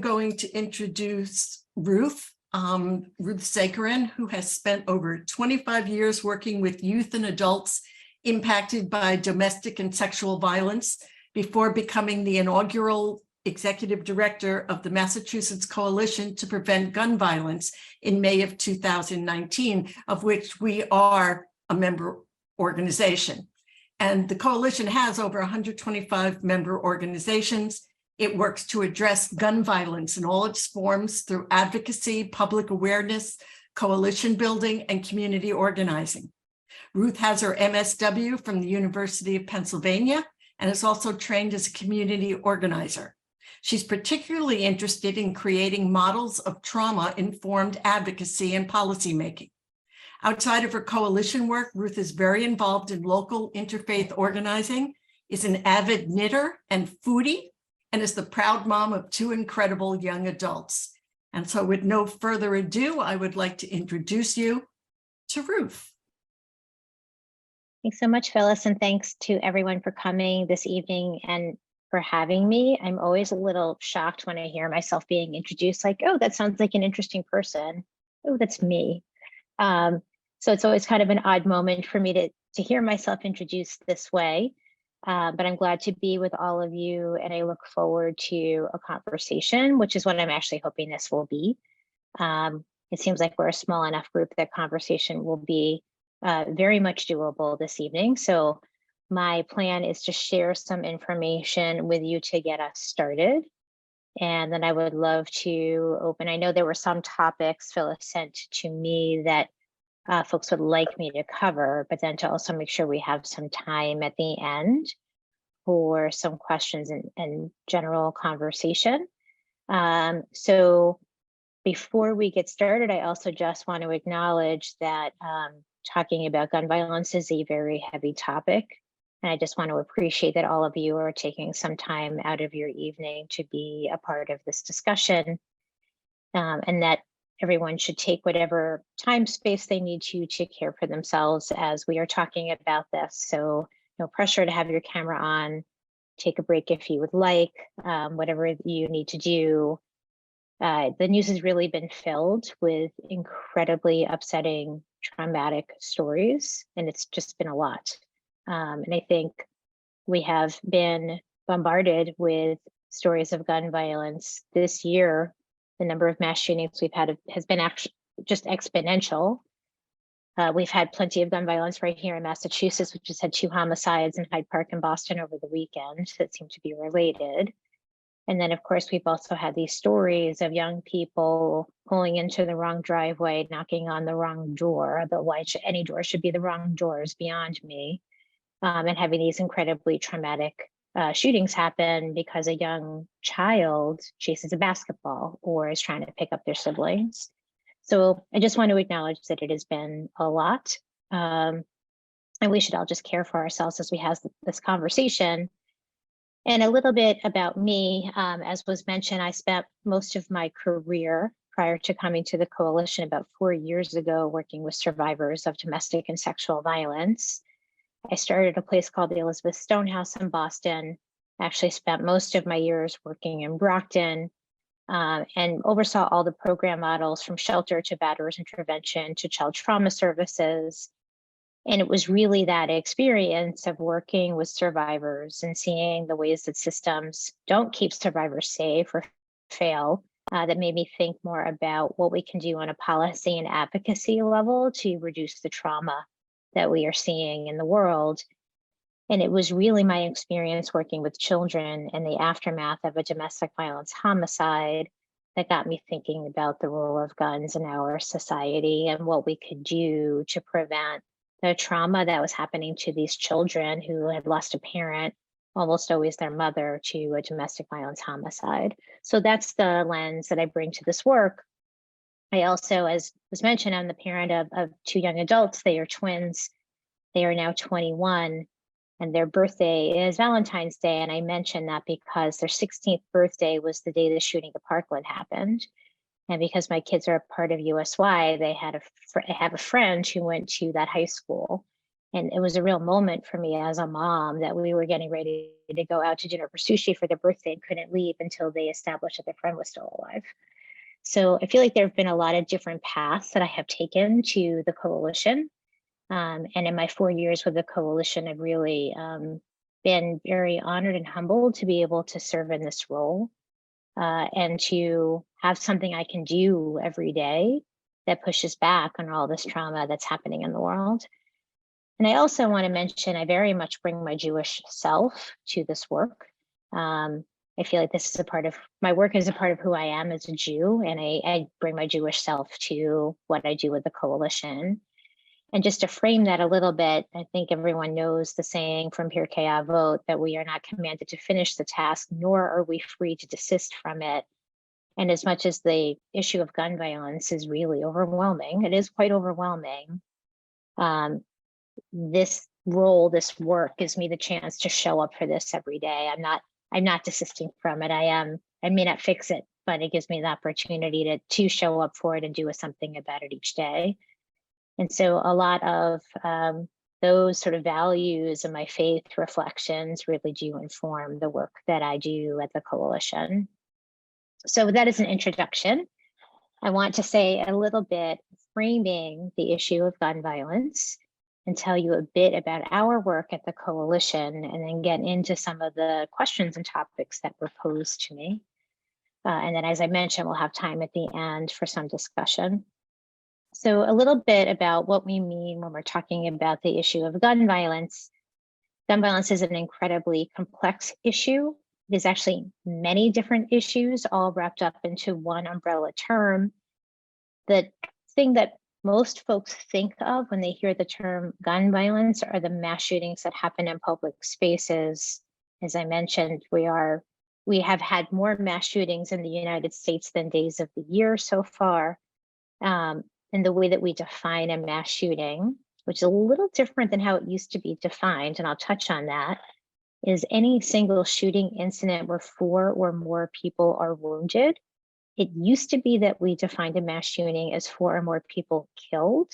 going to introduce Ruth Sakarin, who has spent over 25 years working with youth and adults impacted by domestic and sexual violence before becoming the inaugural executive director of the Massachusetts Coalition to Prevent Gun Violence in May of 2019, of which we are a member organization. And the coalition has over 125 member organizations. It works to address gun violence in all its forms through advocacy, public awareness, coalition building, and community organizing. Ruth has her MSW from the University of Pennsylvania and is also trained as a community organizer. She's particularly interested in creating models of trauma-informed advocacy and policymaking. Outside of her coalition work, Ruth is very involved in local interfaith organizing, is an avid knitter and foodie, and is the proud mom of 2 incredible young adults. And so with no further ado, I would like to introduce you to Ruth. Thanks so much, Phyllis, and thanks to everyone for coming this evening and for having me. I'm always a little shocked when I hear myself being introduced, like, oh, that sounds like an interesting person. Oh, that's me. So it's always kind of an odd moment for me to hear myself introduced this way. But I'm glad to be with all of you, and I look forward to a conversation, which is what I'm actually hoping this will be. It seems like we're a small enough group that conversation will be very much doable this evening. So my plan is to share some information with you to get us started. And then I would love to open, I know there were some topics Phyllis sent to me that folks would like me to cover, but then to also make sure we have some time at the end for some questions and general conversation. So before we get started, I also just want to acknowledge that talking about gun violence is a very heavy topic. And I just want to appreciate that all of you are taking some time out of your evening to be a part of this discussion, and that everyone should take whatever time space they need to care for themselves as we are talking about this. So no pressure to have your camera on, take a break if you would like, whatever you need to do. The news has really been filled with incredibly upsetting, traumatic stories, and it's just been a lot. And I think we have been bombarded with stories of gun violence this year. The number of mass shootings we've had has been actually just exponential. We've had plenty of gun violence right here in Massachusetts, which has had 2 homicides in Hyde Park and Boston over the weekend that seem to be related. And then, of course, we've also had these stories of young people pulling into the wrong driveway, knocking on the wrong door. But why any door should be the wrong door is beyond me. And having these incredibly traumatic shootings happen because a young child chases a basketball or is trying to pick up their siblings. So I just want to acknowledge that it has been a lot. And we should all just care for ourselves as we have this conversation. And a little bit about me, as was mentioned, I spent most of my career prior to coming to the coalition about 4 years ago working with survivors of domestic and sexual violence. I started at a place called the Elizabeth Stonehouse in Boston. I actually spent most of my years working in Brockton and oversaw all the program models from shelter to batterers intervention to child trauma services. And it was really that experience of working with survivors and seeing the ways that systems don't keep survivors safe or fail that made me think more about what we can do on a policy and advocacy level to reduce the trauma that we are seeing in the world. And it was really my experience working with children in the aftermath of a domestic violence homicide that got me thinking about the role of guns in our society and what we could do to prevent the trauma that was happening to these children who had lost a parent, almost always their mother, to a domestic violence homicide. So that's the lens that I bring to this work. I also, as was mentioned, I'm the parent of 2 young adults. They are twins. They are now 21, and their birthday is Valentine's Day. And I mention that because their 16th birthday was the day the shooting at Parkland happened. And because my kids are a part of USY, they have a friend who went to that high school. And it was a real moment for me as a mom that we were getting ready to go out to dinner for sushi for their birthday and couldn't leave until they established that their friend was still alive. So I feel like there have been a lot of different paths that I have taken to the coalition. And in my 4 years with the coalition, I've really been very honored and humbled to be able to serve in this role and to have something I can do every day that pushes back on all this trauma that's happening in the world. And I also want to mention, I very much bring my Jewish self to this work. I feel like this is a part of my work, is a part of who I am as a Jew, and I bring my Jewish self to what I do with the coalition. And just to frame that a little bit, I think everyone knows the saying from Pirkei Avot that we are not commanded to finish the task, nor are we free to desist from it. And as much as the issue of gun violence is really overwhelming, it is quite overwhelming. This role, this work gives me the chance to show up for this every day. I'm not desisting from it. I may not fix it, but it gives me the opportunity to show up for it and do something about it each day. And so a lot of those sort of values and my faith reflections really do inform the work that I do at the coalition. So that is an introduction. I want to say a little bit framing the issue of gun violence and tell you a bit about our work at the coalition, and then get into some of the questions and topics that were posed to me. And then, as I mentioned, we'll have time at the end for some discussion. So a little bit about what we mean when we're talking about the issue of gun violence. Gun violence is an incredibly complex issue. It is actually many different issues all wrapped up into one umbrella term. The thing that most folks think of when they hear the term gun violence are the mass shootings that happen in public spaces. As I mentioned, we have had more mass shootings in the United States than days of the year so far. And the way that we define a mass shooting, which is a little different than how it used to be defined, and I'll touch on that, is any single shooting incident where 4 or more people are wounded. It used to be that we defined a mass shooting as 4 or more people killed.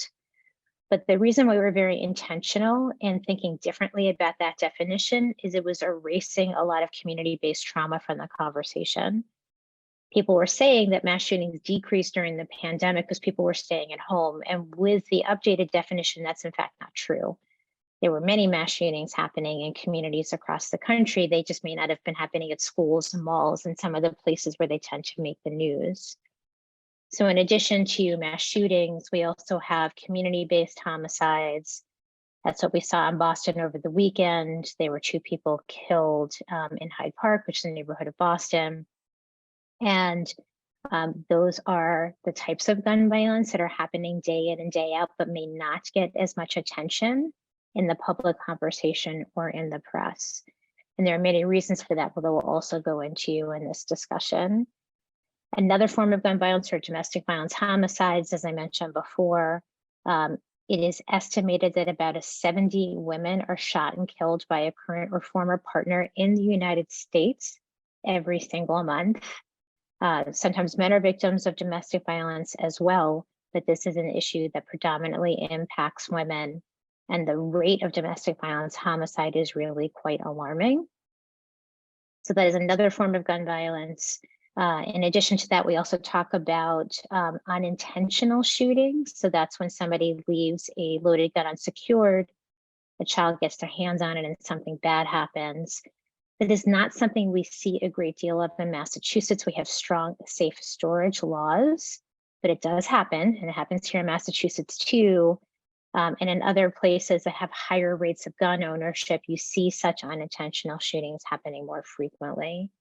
But the reason why we're very intentional and thinking differently about that definition is it was erasing a lot of community-based trauma from the conversation. People were saying that mass shootings decreased during the pandemic because people were staying at home. And with the updated definition, that's in fact not true. There were many mass shootings happening in communities across the country. They just may not have been happening at schools and malls and some of the places where they tend to make the news. So in addition to mass shootings, we also have community-based homicides. That's what we saw in Boston over the weekend. There were 2 people killed in Hyde Park, which is a neighborhood of Boston. And those are the types of gun violence that are happening day in and day out, but may not get as much attention in the public conversation or in the press. And there are many reasons for that, but we'll also go into in this discussion. Another form of gun violence are domestic violence homicides, as I mentioned before. It is estimated that about 70 women are shot and killed by a current or former partner in the United States every single month. Sometimes men are victims of domestic violence as well, but this is an issue that predominantly impacts women. And the rate of domestic violence homicide is really quite alarming. So that is another form of gun violence. In addition to that, we also talk about unintentional shootings. So that's when somebody leaves a loaded gun unsecured, a child gets their hands on it and something bad happens. That is not something we see a great deal of in Massachusetts. We have strong safe storage laws, but it does happen, and it happens here in Massachusetts too. And in other places that have higher rates of gun ownership, you see such unintentional shootings happening more frequently.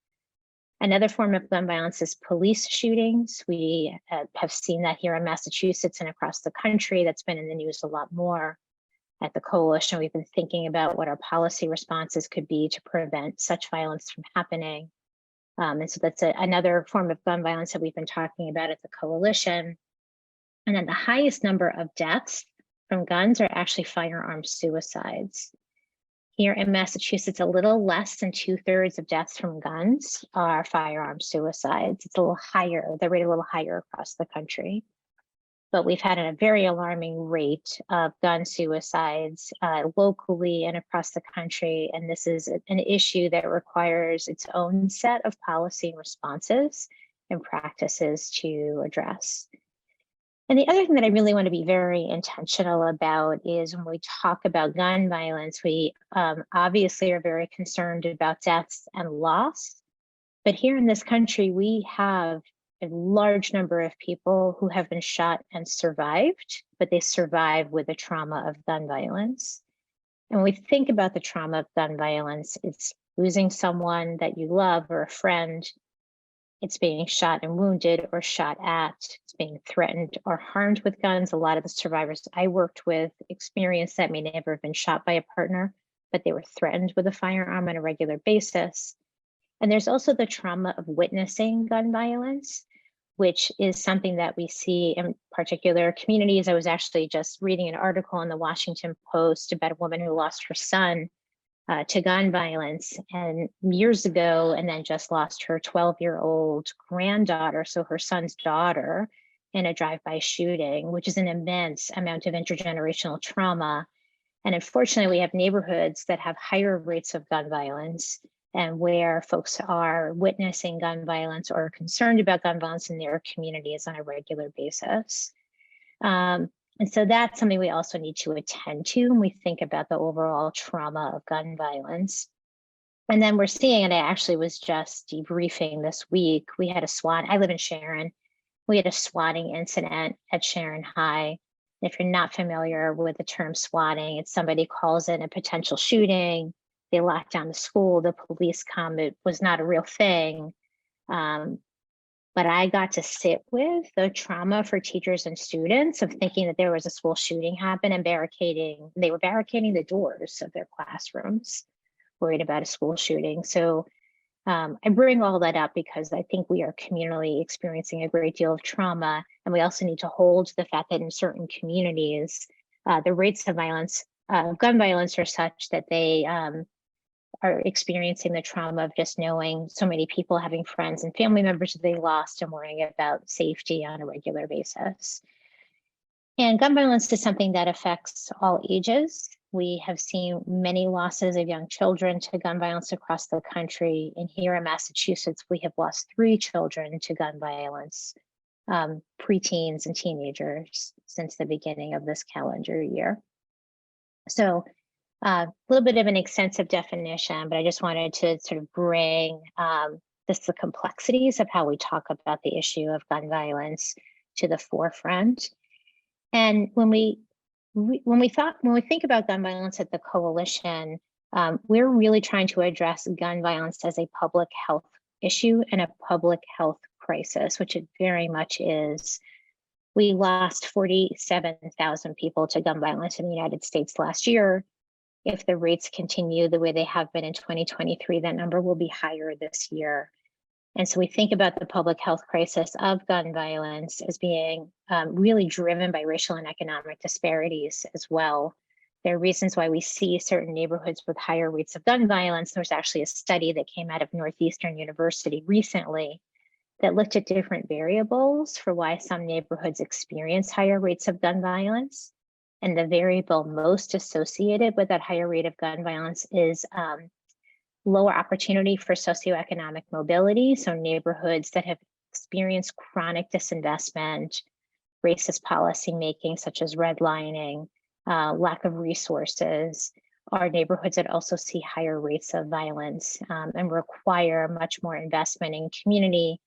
Another form of gun violence is police shootings. We have seen that here in Massachusetts and across the country. That's been in the news a lot more. At the coalition, we've been thinking about what our policy responses could be to prevent such violence from happening. And so that's another form of gun violence that we've been talking about at the coalition. And then the highest number of deaths from guns are actually firearm suicides. Here in Massachusetts, a little less than 2/3 of deaths from guns are firearm suicides. It's a little higher, the rate a little higher across the country. but we've had a very alarming rate of gun suicides locally and across the country. And this is an issue that requires its own set of policy responses and practices to address. And the other thing that I really want to be very intentional about is when we talk about gun violence, we obviously are very concerned about deaths and loss. But here in this country, we have a large number of people who have been shot and survived, but they survive with the trauma of gun violence. And when we think about the trauma of gun violence, it's losing someone that you love or a friend. It's being shot and wounded or shot at. It's being threatened or harmed with guns. A lot of the survivors I worked with experienced that, may never have been shot by a partner, but they were threatened with a firearm on a regular basis. And there's also the trauma of witnessing gun violence, which is something that we see in particular communities. I was actually just reading an article in the Washington Post about a woman who lost her son to gun violence and years ago, and then just lost her 12-year-old granddaughter, so her son's daughter, in a drive-by shooting, which is an immense amount of intergenerational trauma. And unfortunately, we have neighborhoods that have higher rates of gun violence, and where folks are witnessing gun violence or concerned about gun violence in their communities on a regular basis. And so that's something we also need to attend to when we think about the overall trauma of gun violence. And then we're seeing, and I actually was just debriefing this week, we had a SWAT, I live in Sharon, we had a swatting incident at Sharon High. If you're not familiar with the term swatting, it's somebody calls in a potential shooting, they lock down the school, the police come, it was not a real thing. But I got to sit with the trauma for teachers and students of thinking that there was a school shooting happen and they were barricading the doors of their classrooms, worried about a school shooting. So I bring all that up because I think we are communally experiencing a great deal of trauma. And we also need to hold the fact that in certain communities, the rates of violence, gun violence are such that they are experiencing the trauma of just knowing so many people, having friends and family members that they lost, and worrying about safety on a regular basis. And gun violence is something that affects all ages. We have seen many losses of young children to gun violence across the country. And here in Massachusetts, we have lost 3 children to gun violence, preteens and teenagers, since the beginning of this calendar year. So a little bit of an extensive definition, but I just wanted to sort of bring the complexities of how we talk about the issue of gun violence to the forefront. And when we think about gun violence at the coalition, we're really trying to address gun violence as a public health issue and a public health crisis, which it very much is. We lost 47,000 people to gun violence in the United States last year. If the rates continue the way they have been in 2023, that number will be higher this year. And so we think about the public health crisis of gun violence as being really driven by racial and economic disparities as well. There are reasons why we see certain neighborhoods with higher rates of gun violence. There's actually a study that came out of Northeastern University recently that looked at different variables for why some neighborhoods experience higher rates of gun violence. And the variable most associated with that higher rate of gun violence is lower opportunity for socioeconomic mobility. So neighborhoods that have experienced chronic disinvestment, racist policymaking, such as redlining, lack of resources, are neighborhoods that also see higher rates of violence and require much more investment in community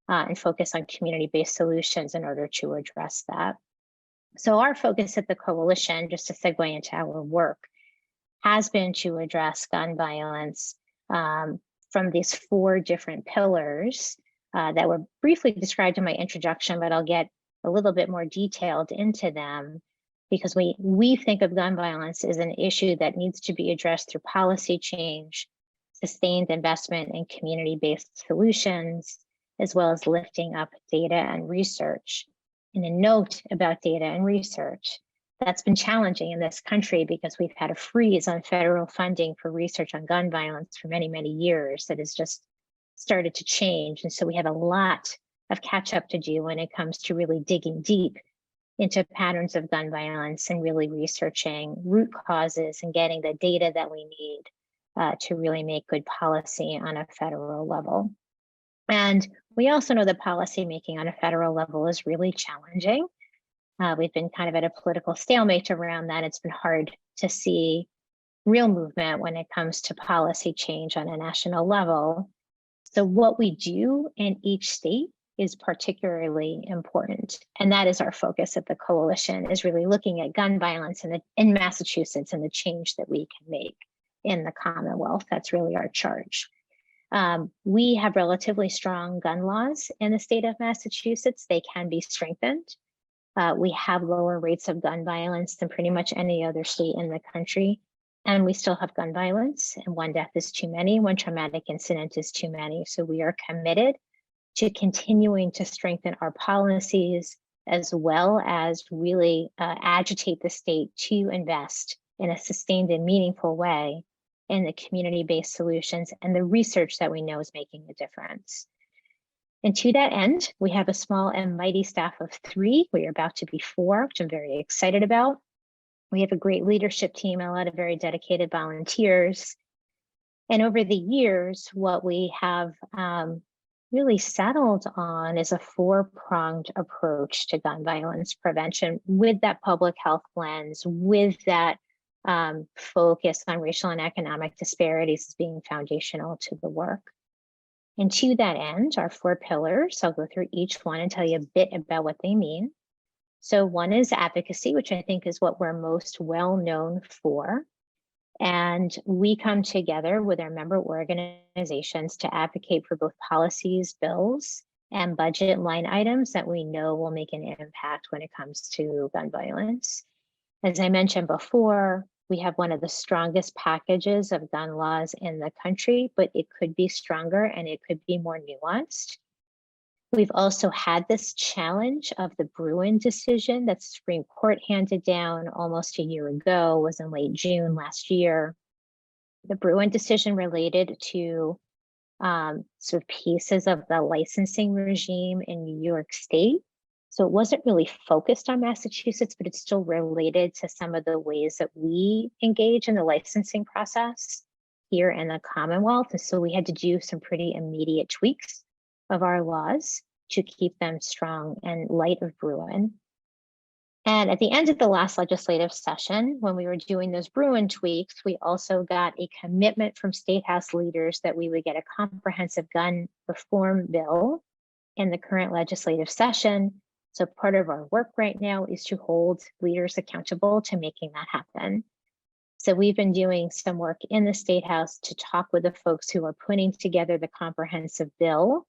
and focus on community-based solutions in order to address that. So our focus at the coalition, just to segue into our work, has been to address gun violence from these 4 different pillars that were briefly described in my introduction, but I'll get a little bit more detailed into them, because we think of gun violence as an issue that needs to be addressed through policy change, sustained investment in community-based solutions, as well as lifting up data and research. And a note about data and research, that's been challenging in this country because we've had a freeze on federal funding for research on gun violence for many, many years that has just started to change. And so we have a lot of catch up to do when it comes to really digging deep into patterns of gun violence and really researching root causes and getting the data that we need to really make good policy on a federal level. And we also know that policy making on a federal level is really challenging. We've been kind of at a political stalemate around that. It's been hard to see real movement when it comes to policy change on a national level. So what we do in each state is particularly important. And that is our focus at the coalition, is really looking at gun violence in Massachusetts and the change that we can make in the Commonwealth. That's really our charge. We have relatively strong gun laws in the state of Massachusetts. They can be strengthened. We have lower rates of gun violence than pretty much any other state in the country. And we still have gun violence, and one death is too many, one traumatic incident is too many. So we are committed to continuing to strengthen our policies, as well as really agitate the state to invest in a sustained and meaningful way in the community-based solutions and the research that we know is making a difference. And to that end, we have a small and mighty staff of 3. We are about to be 4, which I'm very excited about. We have a great leadership team, a lot of very dedicated volunteers. And over the years, what we have really settled on is a 4-pronged approach to gun violence prevention, with that public health lens, with that focus on racial and economic disparities as being foundational to the work. And to that end, our 4 pillars, I'll go through each one and tell you a bit about what they mean. So one is advocacy, which I think is what we're most well known for. And we come together with our member organizations to advocate for both policies, bills, and budget line items that we know will make an impact when it comes to gun violence. As I mentioned before, we have one of the strongest packages of gun laws in the country, but it could be stronger and it could be more nuanced. We've also had this challenge of the Bruin decision that the Supreme Court handed down almost a year ago, was in late June last year. The Bruin decision related to sort of pieces of the licensing regime in New York State. So it wasn't really focused on Massachusetts, but it's still related to some of the ways that we engage in the licensing process here in the Commonwealth. And so we had to do some pretty immediate tweaks of our laws to keep them strong in light of Bruin. And at the end of the last legislative session, when we were doing those Bruin tweaks, we also got a commitment from State House leaders that we would get a comprehensive gun reform bill in the current legislative session. So part of our work right now is to hold leaders accountable to making that happen. So we've been doing some work in the State House to talk with the folks who are putting together the comprehensive bill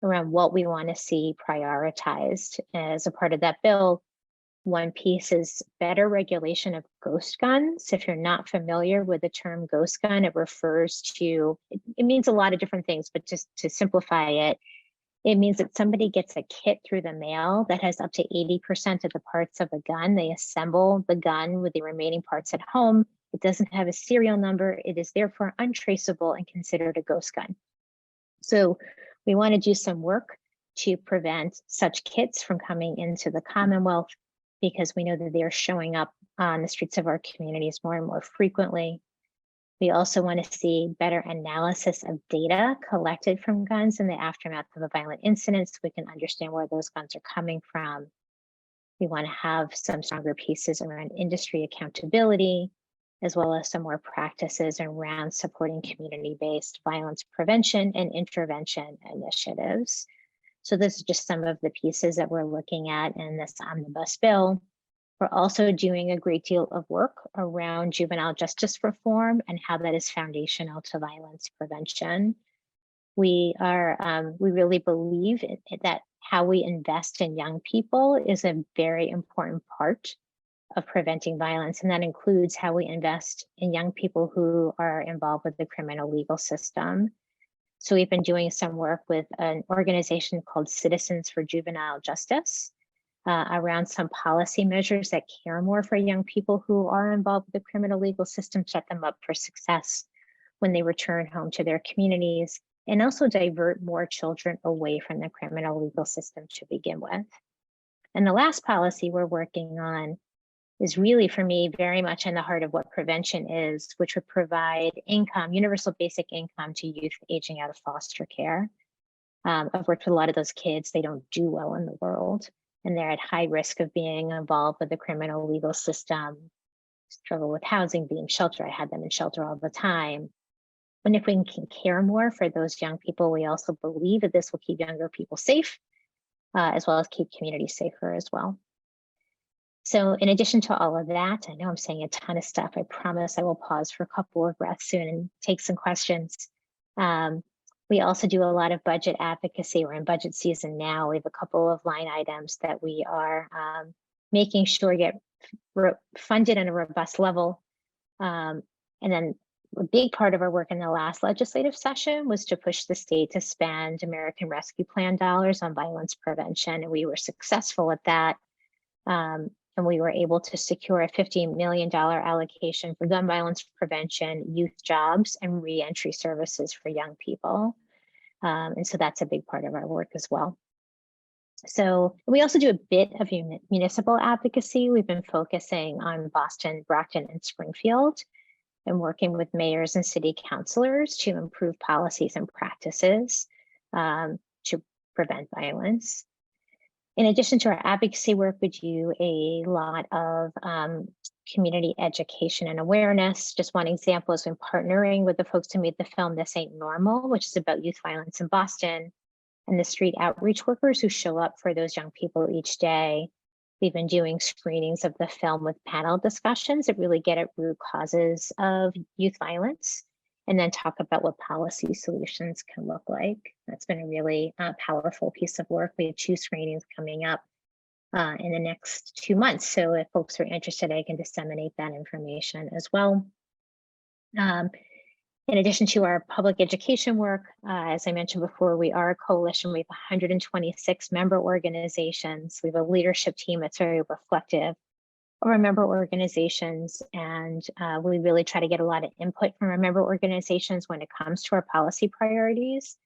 around what we want to see prioritized. As a part of that bill, one piece is better regulation of ghost guns. If you're not familiar with the term ghost gun, it refers to, it means a lot of different things, but just to simplify it, it means that somebody gets a kit through the mail that has up to 80% of the parts of a gun. They assemble the gun with the remaining parts at home. It doesn't have a serial number. It is therefore untraceable and considered a ghost gun. So we want to do some work to prevent such kits from coming into the Commonwealth, because we know that they are showing up on the streets of our communities more and more frequently. We also want to see better analysis of data collected from guns in the aftermath of a violent incident, so we can understand where those guns are coming from. We want to have some stronger pieces around industry accountability, as well as some more practices around supporting community-based violence prevention and intervention initiatives. So this is just some of the pieces that we're looking at in this omnibus bill. We're also doing a great deal of work around juvenile justice reform and how that is foundational to violence prevention. We really believe that how we invest in young people is a very important part of preventing violence, and that includes how we invest in young people who are involved with the criminal legal system. So we've been doing some work with an organization called Citizens for Juvenile Justice around some policy measures that care more for young people who are involved with the criminal legal system, set them up for success when they return home to their communities, and also divert more children away from the criminal legal system to begin with. And the last policy we're working on is really, for me, very much in the heart of what prevention is, which would provide income, universal basic income to youth aging out of foster care. I've worked with a lot of those kids. They don't do well in the world, and they're at high risk of being involved with the criminal legal system, struggle with housing, be in shelter. I had them in shelter all the time. And if we can care more for those young people, we also believe that this will keep younger people safe, as well as keep communities safer as well. So in addition to all of that, I know I'm saying a ton of stuff. I promise I will pause for a couple of breaths soon and take some questions. We also do a lot of budget advocacy. We're in budget season now. We have a couple of line items that we are making sure get funded in a robust level. And then a big part of our work in the last legislative session was to push the state to spend American Rescue Plan dollars on violence prevention. And we were successful at that. And we were able to secure a $50 million allocation for gun violence prevention, youth jobs, and reentry services for young people. And so that's a big part of our work as well. So we also do a bit of municipal advocacy. We've been focusing on Boston, Brockton, and Springfield, and working with mayors and city councilors to improve policies and practices to prevent violence. In addition to our advocacy work, we do a lot of community education and awareness. Just one example has been partnering with the folks who made the film This Ain't Normal, which is about youth violence in Boston, and the street outreach workers who show up for those young people each day. We've been doing screenings of the film with panel discussions that really get at root causes of youth violence, and then talk about what policy solutions can look like. That's been a really powerful piece of work. We have 2 screenings coming up in the next 2 months. So if folks are interested, I can disseminate that information as well. In addition to our public education work, as I mentioned before, we are a coalition. We have 126 member organizations. We have a leadership team that's very reflective of our member organizations, and we really try to get a lot of input from our member organizations when it comes to our policy priorities,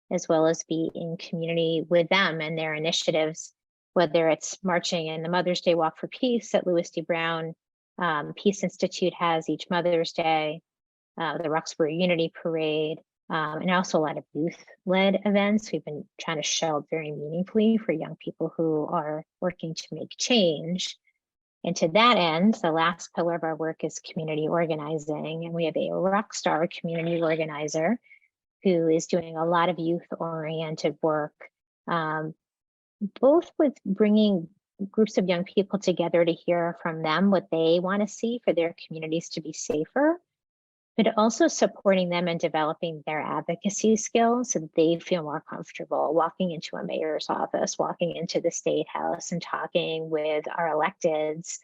as well as be in community with them and their initiatives, whether it's marching in the Mother's Day Walk for Peace that Louis D. Brown Peace Institute has each Mother's Day, the Roxbury Unity Parade, and also a lot of youth-led events. We've been trying to show up very meaningfully for young people who are working to make change. And to that end, the last pillar of our work is community organizing. And we have a rock star community organizer who is doing a lot of youth-oriented work, both with bringing groups of young people together to hear from them what they want to see for their communities to be safer, but also supporting them in developing their advocacy skills so that they feel more comfortable walking into a mayor's office, walking into the state house, and talking with our electeds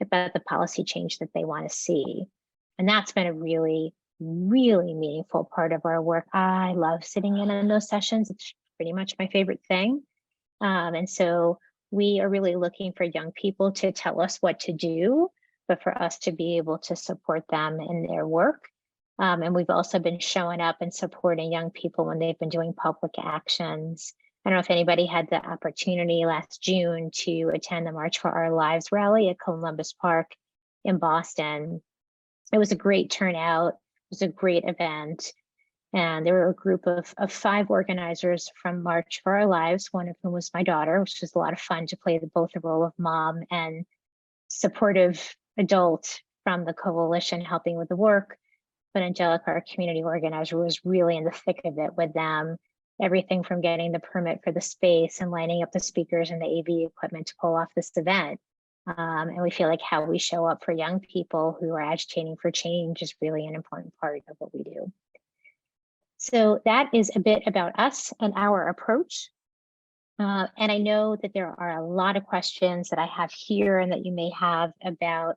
about the policy change that they want to see. And that's been a really, really meaningful part of our work. I love sitting in on those sessions. It's pretty much my favorite thing. And so we are really looking for young people to tell us what to do, but for us to be able to support them in their work. And we've also been showing up and supporting young people when they've been doing public actions. I don't know if anybody had the opportunity last June to attend the March for Our Lives rally at Columbus Park in Boston. It was a great turnout. It was a great event. And there were a group of 5 organizers from March for Our Lives, one of whom was my daughter, which was a lot of fun to play both the role of mom and supportive adult from the coalition helping with the work. But Angelica, our community organizer, was really in the thick of it with them. Everything from getting the permit for the space and lining up the speakers and the AV equipment to pull off this event. And we feel like how we show up for young people who are agitating for change is really an important part of what we do. So that is a bit about us and our approach. And I know that there are a lot of questions that I have here and that you may have about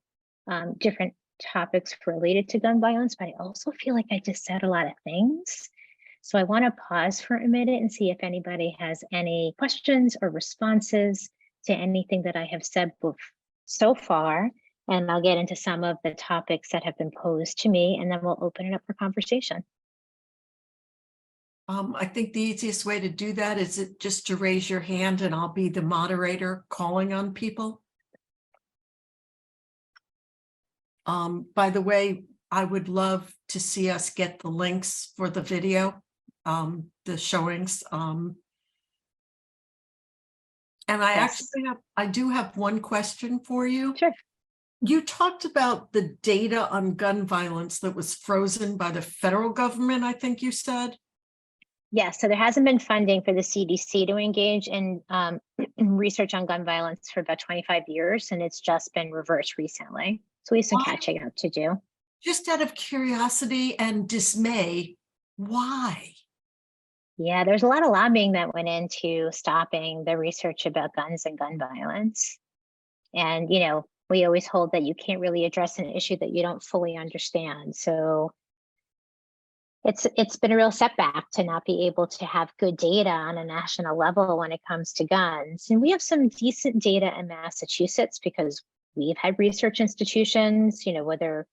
different topics related to gun violence, but I also feel like I just said a lot of things. So I want to pause for a minute and see if anybody has any questions or responses to anything that I have said so far. And I'll get into some of the topics that have been posed to me, and then we'll open it up for conversation. I think the easiest way to do that is it just to raise your hand and I'll be the moderator calling on people. By the way, I would love to see us get the links for the video, the showings. And Yes. I do have one question for you. Sure. You talked about the data on gun violence that was frozen by the federal government, I think you said. Yes, so there hasn't been funding for the CDC to engage in research on gun violence for about 25 years, and it's just been reversed recently. So we have some Why? catching up to do. Just out of curiosity and dismay, why? Yeah, there's a lot of lobbying that went into stopping the research about guns and gun violence. And, you know, we always hold that you can't really address an issue that you don't fully understand. So it's been a real setback to not be able to have good data on a national level when it comes to guns. And we have some decent data in Massachusetts because we've had research institutions, you know, whether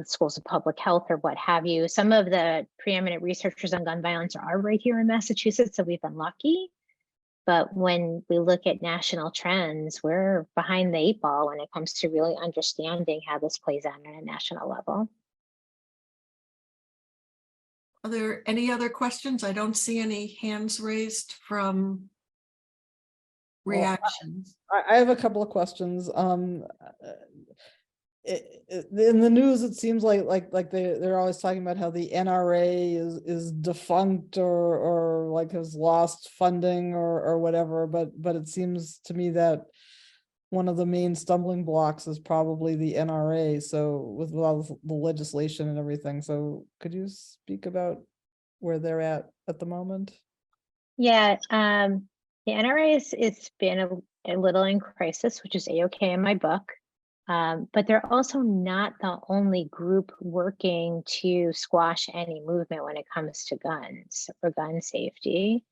schools of public health or what have you. Some of the preeminent researchers on gun violence are right here in Massachusetts, so we've been lucky. But when we look at national trends, we're behind the 8 ball when it comes to really understanding how this plays out on a national level. Are there any other questions? I don't see any hands raised from reactions. I have a couple of questions. In the news, it seems like they're always talking about how the NRA is defunct or like has lost funding or whatever. But it seems to me that one of the main stumbling blocks is probably the NRA. So with a lot of the legislation and everything. So could you speak about where they're at the moment? Yeah, the NRA it's been a little in crisis, which is A-okay in my book. But they're also not the only group working to squash any movement when it comes to guns or gun safety.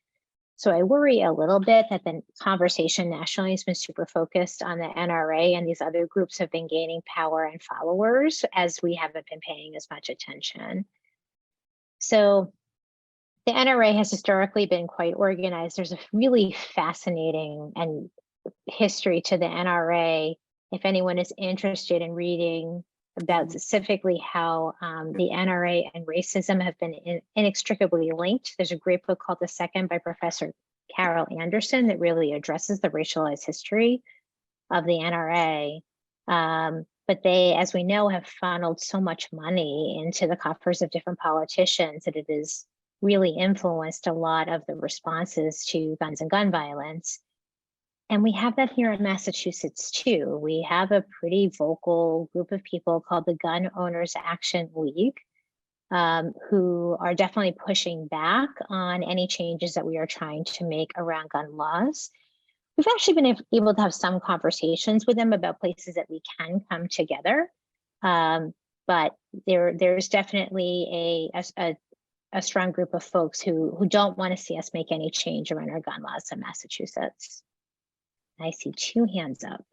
So I worry a little bit that the conversation nationally has been super focused on the NRA, and these other groups have been gaining power and followers as we haven't been paying as much attention. So the NRA has historically been quite organized. There's a really fascinating and history to the NRA. If anyone is interested in reading about specifically how the NRA and racism have been inextricably linked, there's a great book called The Second by Professor Carol Anderson that really addresses the racialized history of the NRA. But they, as we know, have funneled so much money into the coffers of different politicians that it has really influenced a lot of the responses to guns and gun violence. And we have that here in Massachusetts too. We have a pretty vocal group of people called the Gun Owners Action League, who are definitely pushing back on any changes that we are trying to make around gun laws. We've actually been able to have some conversations with them about places that we can come together. But there's definitely a strong group of folks who don't want to see us make any change around our gun laws in Massachusetts. I see 2 hands up.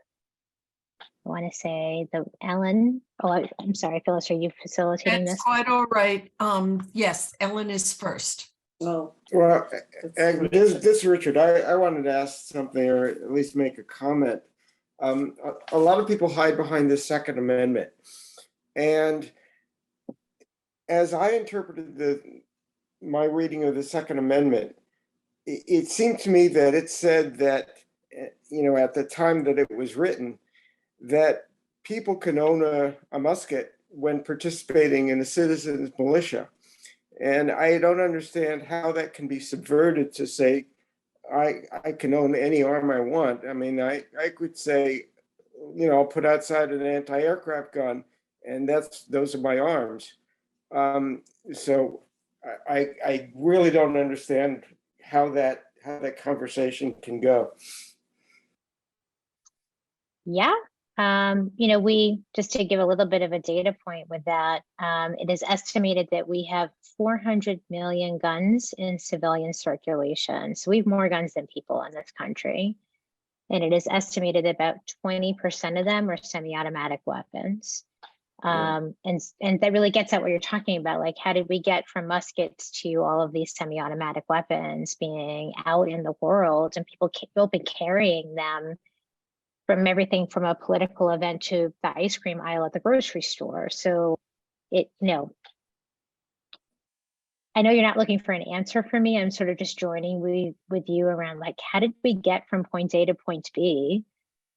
I want to say Ellen. Oh, I'm sorry, Phyllis, are you facilitating That's this? quite all right. Yes, Ellen is first. Well, this is Richard. I wanted to ask something, or at least make a comment. A lot of people hide behind the Second Amendment, and as I interpreted my reading of the Second Amendment, it seemed to me that it said that, you know, at the time that it was written, that people can own a musket when participating in a citizen's militia. And I don't understand how that can be subverted to say, I can own any arm I want. I mean, I could say, you know, I'll put outside an anti-aircraft gun, and those are my arms. So I really don't understand how that conversation can go. Yeah. You know, we just to give a little bit of a data point with that, it is estimated that we have 400 million guns in civilian circulation. So we have more guns than people in this country. And it is estimated that about 20% of them are semi-automatic weapons. And that really gets at what you're talking about. Like, how did we get from muskets to all of these semi-automatic weapons being out in the world, and people been carrying them from everything from a political event to the ice cream aisle at the grocery store. So I know you're not looking for an answer from me. I'm sort of just joining with you around, like, how did we get from point A to point B?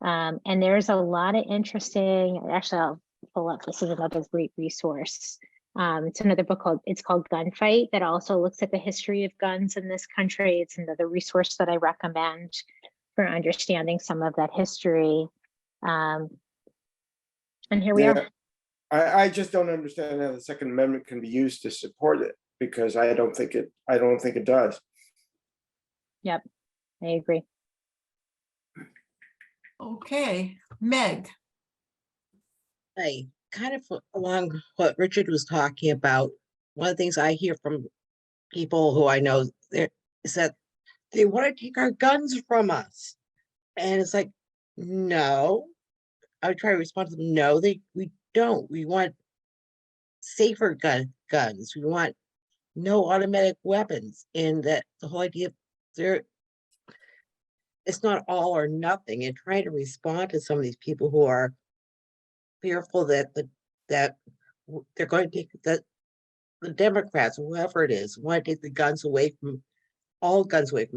And there's a lot of interesting, actually, I'll pull up, this is another great resource. It's another book called Gunfight, that also looks at the history of guns in this country. It's another resource that I recommend for understanding some of that history. And here we are. I just don't understand how the Second Amendment can be used to support it, because I don't think it does. Yep, I agree. Okay, Meg. Hey, kind of along what Richard was talking about, one of the things I hear from people who I know there is that they want to take our guns from us. And it's like, no. I would try to respond to them, no, we don't. We want safer guns. We want no automatic weapons. And that the whole idea of it's not all or nothing, and trying to respond to some of these people who are fearful that they're going to take the Democrats, whoever it is, want to take the guns away from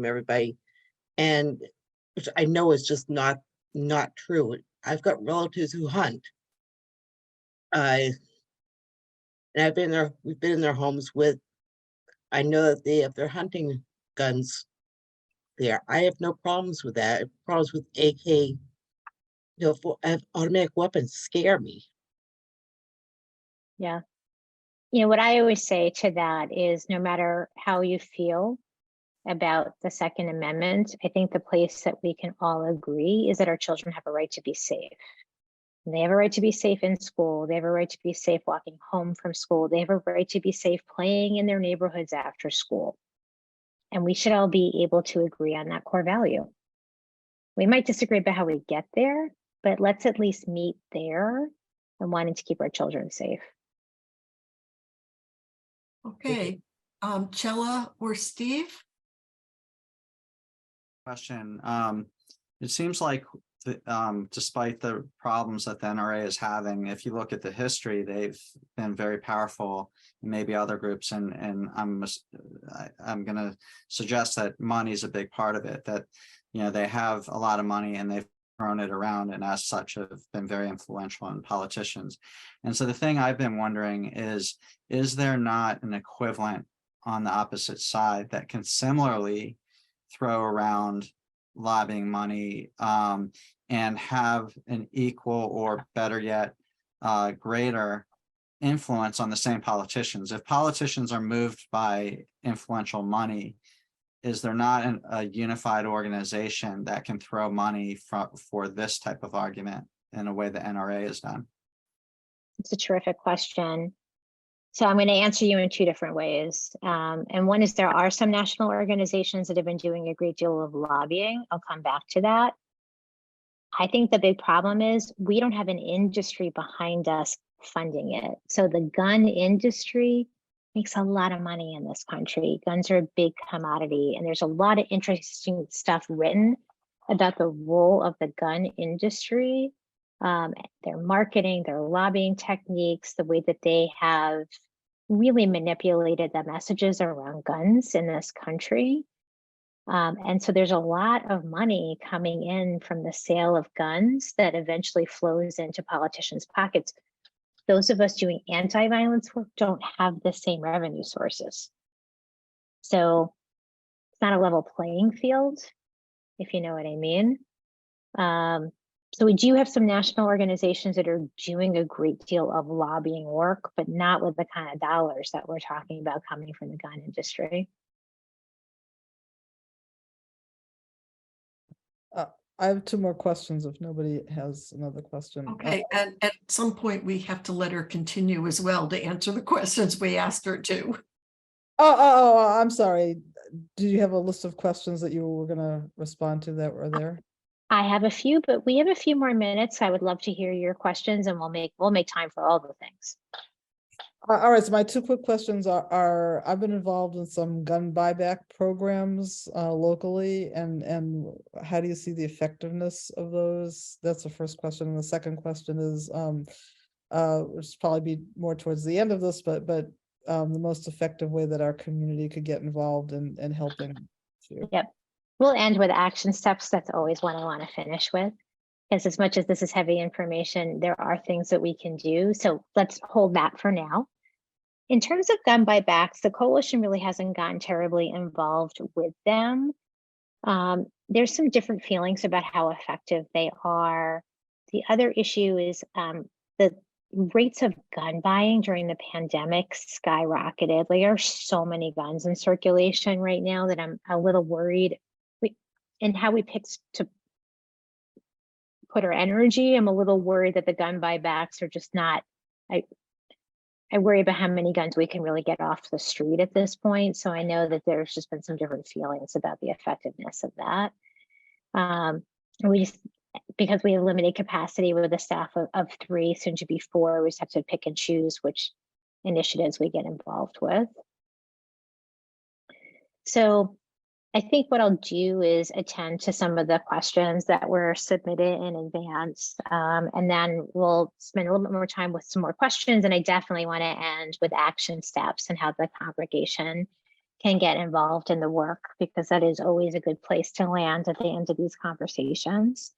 everybody, and which I know is just not true. I've got relatives who hunt. And we've been in their homes with. I know that they have their hunting guns there. I have no problems with that. Problems with AK. Automatic weapons scare me. Yeah. What I always say to that is, no matter how you feel about the Second Amendment, I think the place that we can all agree is that our children have a right to be safe. And they have a right to be safe in school. They have a right to be safe walking home from school. They have a right to be safe playing in their neighborhoods after school. And we should all be able to agree on that core value. We might disagree about how we get there, but let's at least meet there and wanting to keep our children safe. Okay, Chella or Steve? Question. It seems like despite the problems that the NRA is having, if you look at the history, they've been very powerful, maybe other groups, and I'm going to suggest that money is a big part of it, that they have a lot of money and they've thrown it around, and as such have been very influential in politicians. And so the thing I've been wondering is there not an equivalent on the opposite side that can similarly throw around lobbying money and have an equal, or better yet, greater influence on the same politicians? If politicians are moved by influential money, is there not a unified organization that can throw money for this type of argument in a way the NRA has done? It's a terrific question. So I'm going to answer you in two different ways. And one is, there are some national organizations that have been doing a great deal of lobbying. I'll come back to that. I think the big problem is we don't have an industry behind us funding it. So the gun industry makes a lot of money in this country. Guns are a big commodity, and there's a lot of interesting stuff written about the role of the gun industry, their marketing, their lobbying techniques, the way that they have really manipulated the messages around guns in this country. And so there's a lot of money coming in from the sale of guns that eventually flows into politicians' pockets. Those of us doing anti-violence work don't have the same revenue sources. So it's not a level playing field, if you know what I mean. So we do have some national organizations that are doing a great deal of lobbying work, but not with the kind of dollars that we're talking about coming from the gun industry. I have two more questions if nobody has another question. Okay, and at some point we have to let her continue as well to answer the questions we asked her to. I'm sorry. Do you have a list of questions that you were going to respond to that were there? I have a few, but we have a few more minutes. I would love to hear your questions, and we'll make time for all the things. All right, so my two quick questions are I've been involved in some gun buyback programs locally, and how do you see the effectiveness of those? That's the first question. And the second question is which will probably be more towards the end of this, but the most effective way that our community could get involved in helping you. Yep. We'll end with action steps. That's always what I want to finish with. Because as much as this is heavy information, there are things that we can do. So let's hold that for now. In terms of gun buybacks, the coalition really hasn't gotten terribly involved with them. There's some different feelings about how effective they are. The other issue is the rates of gun buying during the pandemic skyrocketed. There are so many guns in circulation right now that I'm a little worried. In how we picked to put our energy, I'm a little worried that the gun buybacks are just not. I worry about how many guns we can really get off the street at this point. So I know that there's just been some different feelings about the effectiveness of that. And we just, because we have limited capacity with a staff of 3, soon to be 4, we just have to pick and choose which initiatives we get involved with. So I think what I'll do is attend to some of the questions that were submitted in advance, and then we'll spend a little bit more time with some more questions. And I definitely want to end with action steps and how the congregation can get involved in the work, because that is always a good place to land at the end of these conversations.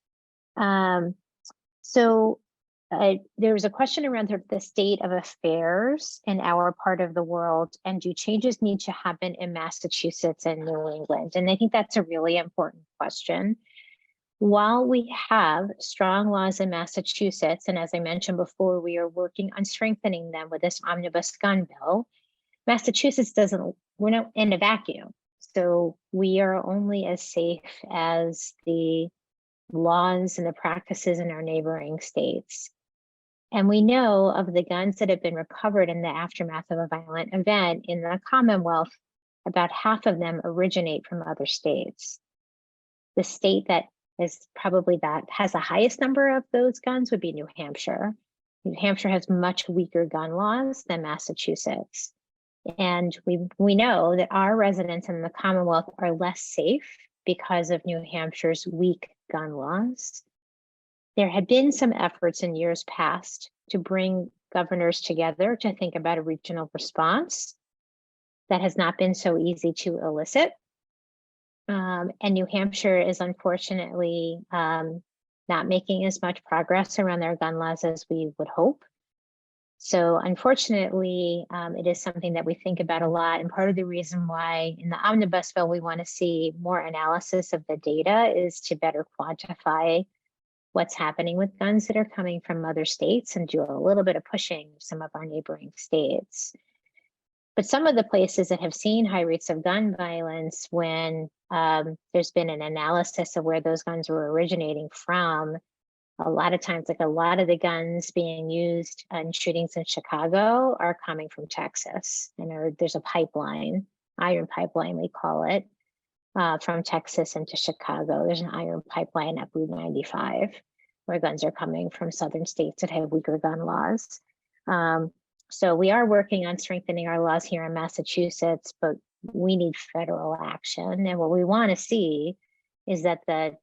There was a question around the state of affairs in our part of the world, and do changes need to happen in Massachusetts and New England? And I think that's a really important question. While we have strong laws in Massachusetts, and as I mentioned before, we are working on strengthening them with this omnibus gun bill, Massachusetts we're not in a vacuum. So we are only as safe as the laws and the practices in our neighboring states. And we know of the guns that have been recovered in the aftermath of a violent event in the Commonwealth, about half of them originate from other states. The state that is probably has the highest number of those guns would be New Hampshire. New Hampshire has much weaker gun laws than Massachusetts. And we know that our residents in the Commonwealth are less safe because of New Hampshire's weak gun laws. There had been some efforts in years past to bring governors together to think about a regional response. That has not been so easy to elicit. And New Hampshire is unfortunately not making as much progress around their gun laws as we would hope. So unfortunately, it is something that we think about a lot. And part of the reason why in the omnibus bill we want to see more analysis of the data is to better quantify what's happening with guns that are coming from other states and do a little bit of pushing some of our neighboring states. But some of the places that have seen high rates of gun violence, when there's been an analysis of where those guns were originating from, a lot of times, like a lot of the guns being used in shootings in Chicago are coming from Texas. And there's a pipeline, iron pipeline, we call it, from Texas into Chicago. There's an iron pipeline at Route 95 where guns are coming from southern states that have weaker gun laws. So we are working on strengthening our laws here in Massachusetts, but we need federal action. And what we want to see is that the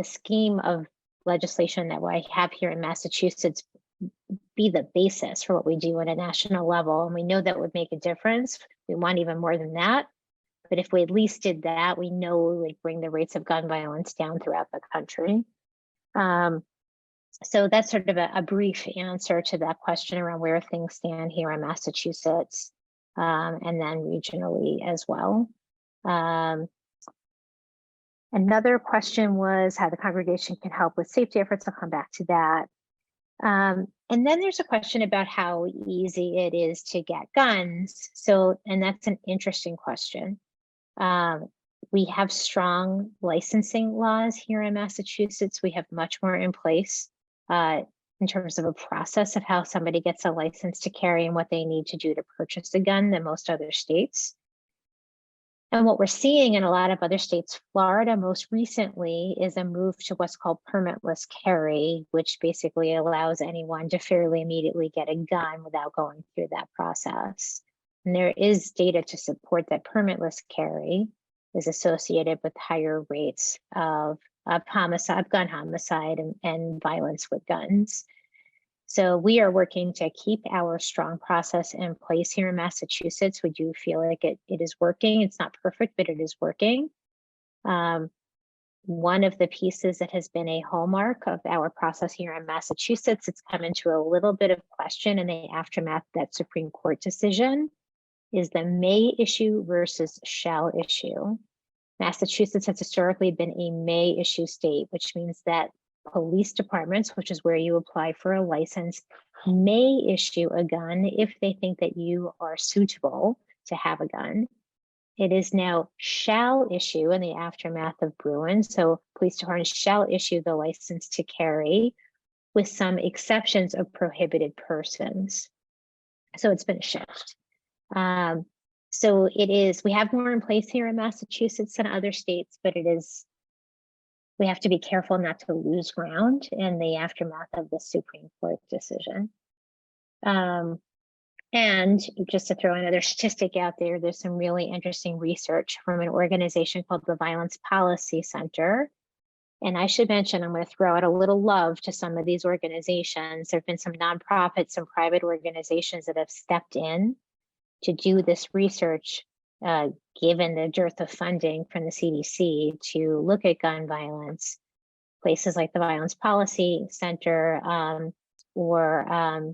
scheme of legislation that we have here in Massachusetts be the basis for what we do at a national level. And we know that would make a difference. We want even more than that. But if we at least did that, we know we would bring the rates of gun violence down throughout the country. So that's sort of a brief answer to that question around where things stand here in Massachusetts, and then regionally as well. Another question was how the congregation can help with safety efforts. I'll come back to that. And then there's a question about how easy it is to get guns. And that's an interesting question. We have strong licensing laws here in Massachusetts. We have much more in place in terms of a process of how somebody gets a license to carry and what they need to do to purchase a gun than most other states. And what we're seeing in a lot of other states, Florida most recently, is a move to what's called permitless carry, which basically allows anyone to fairly immediately get a gun without going through that process. And there is data to support that permitless carry is associated with higher rates of homicide, gun homicide, and violence with guns. So we are working to keep our strong process in place here in Massachusetts. We do feel like it is working. It's not perfect, but it is working. One of the pieces that has been a hallmark of our process here in Massachusetts, it's come into a little bit of question in the aftermath of that Supreme Court decision, is the may issue versus shall issue. Massachusetts has historically been a may issue state, which means that police departments, which is where you apply for a license, may issue a gun if they think that you are suitable to have a gun. It is now shall issue in the aftermath of Bruin. So police departments shall issue the license to carry with some exceptions of prohibited persons. So it's been a shift. So it is, we have more in place here in Massachusetts than other states, but we have to be careful not to lose ground in the aftermath of the Supreme Court decision. And just to throw another statistic out there, there's some really interesting research from an organization called the Violence Policy Center. And I should mention, I'm going to throw out a little love to some of these organizations. There have been some nonprofits and private organizations that have stepped in to do this research, given the dearth of funding from the CDC to look at gun violence. Places like the Violence Policy Center, or